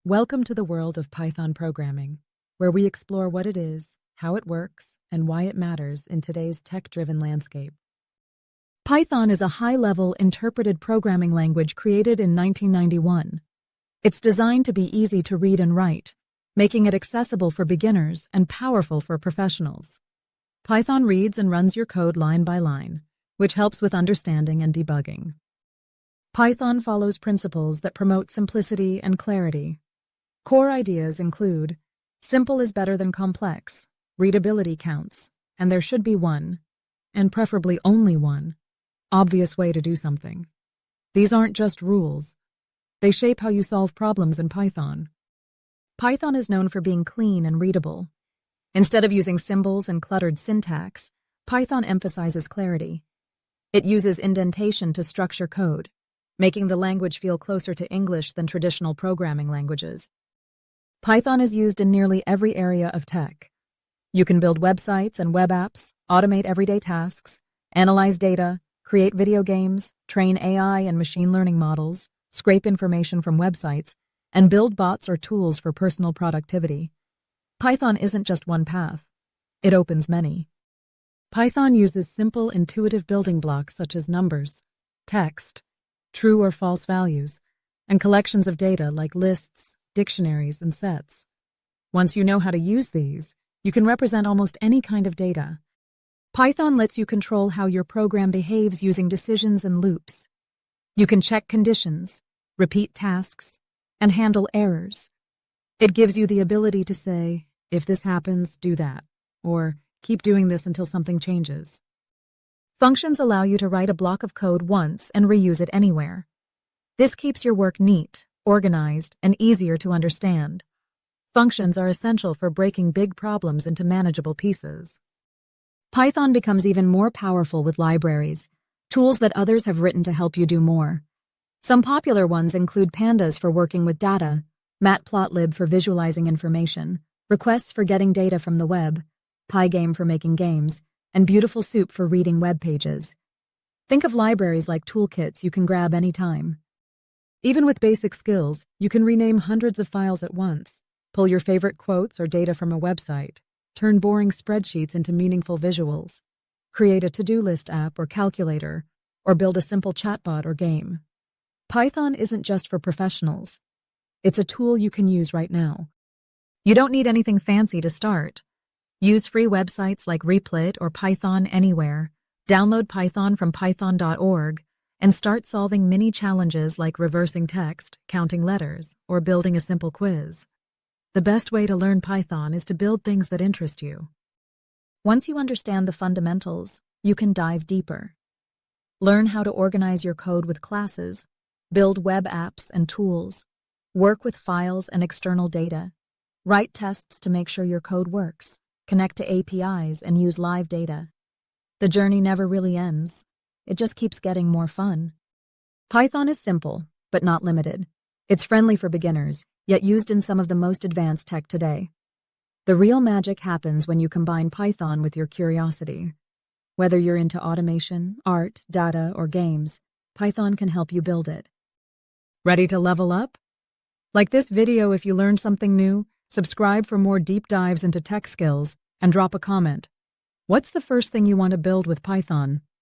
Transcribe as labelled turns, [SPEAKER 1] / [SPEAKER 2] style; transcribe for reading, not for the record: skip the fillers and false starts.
[SPEAKER 1] Welcome to the world of Python programming, where we explore what it is, how it works, and why it matters in today's tech-driven landscape. Python is a high-level interpreted programming language created in 1991. It's designed to be easy to read and write, making it accessible for beginners and powerful for professionals. Python reads and runs your code line by line, which helps with understanding and debugging. Python follows principles that promote simplicity and clarity. Core ideas include: simple is better than complex, readability counts, and there should be one, and preferably only one, obvious way to do something. These aren't just rules. They shape how you solve problems in Python. Python is known for being clean and readable. Instead of using symbols and cluttered syntax, Python emphasizes clarity. It uses indentation to structure code, making the language feel closer to English than traditional programming languages. Python is used in nearly every area of tech. You can build websites and web apps, automate everyday tasks, analyze data, create video games, train AI and machine learning models, scrape information from websites, and build bots or tools for personal productivity. Python isn't just one path. It opens many. Python uses simple, intuitive building blocks such as numbers, text, true or false values, and collections of data like lists, dictionaries, and sets. Once you know how to use these, you can represent almost any kind of data. Python lets you control how your program behaves using decisions and loops. You can check conditions, repeat tasks, and handle errors. It gives you the ability to say, if this happens, do that, or keep doing this until something changes. Functions allow you to write a block of code once and reuse it anywhere. This keeps your work neat, organized, and easier to understand. Functions are essential for breaking big problems into manageable pieces. Python becomes even more powerful with libraries, tools that others have written to help you do more. Some popular ones include pandas for working with data, matplotlib for visualizing information, requests for getting data from the web, pygame for making games, and Beautiful Soup for reading web pages. Think of libraries like toolkits you can grab anytime. Even with basic skills, you can rename hundreds of files at once, pull your favorite quotes or data from a website, turn boring spreadsheets into meaningful visuals, create a to-do list app or calculator, or build a simple chatbot or game. Python isn't just for professionals. It's a tool you can use right now. You don't need anything fancy to start. Use free websites like Replit or Python Anywhere. Download Python from python.org and start solving mini challenges like reversing text, counting letters, or building a simple quiz. The best way to learn Python is to build things that interest you. Once you understand the fundamentals, you can dive deeper. Learn how to organize your code with classes, build web apps and tools, work with files and external data, write tests to make sure your code works, connect to APIs, and use live data. The journey never really ends. It just keeps getting more fun. Python is simple, but not limited. It's friendly for beginners, yet used in some of the most advanced tech today. The real magic happens when you combine Python with your curiosity. Whether you're into automation, art, data, or games, Python can help you build it. Ready to level up? Like this video if you learned something new, subscribe for more deep dives into tech skills, and drop a comment. What's the first thing you want to build with Python?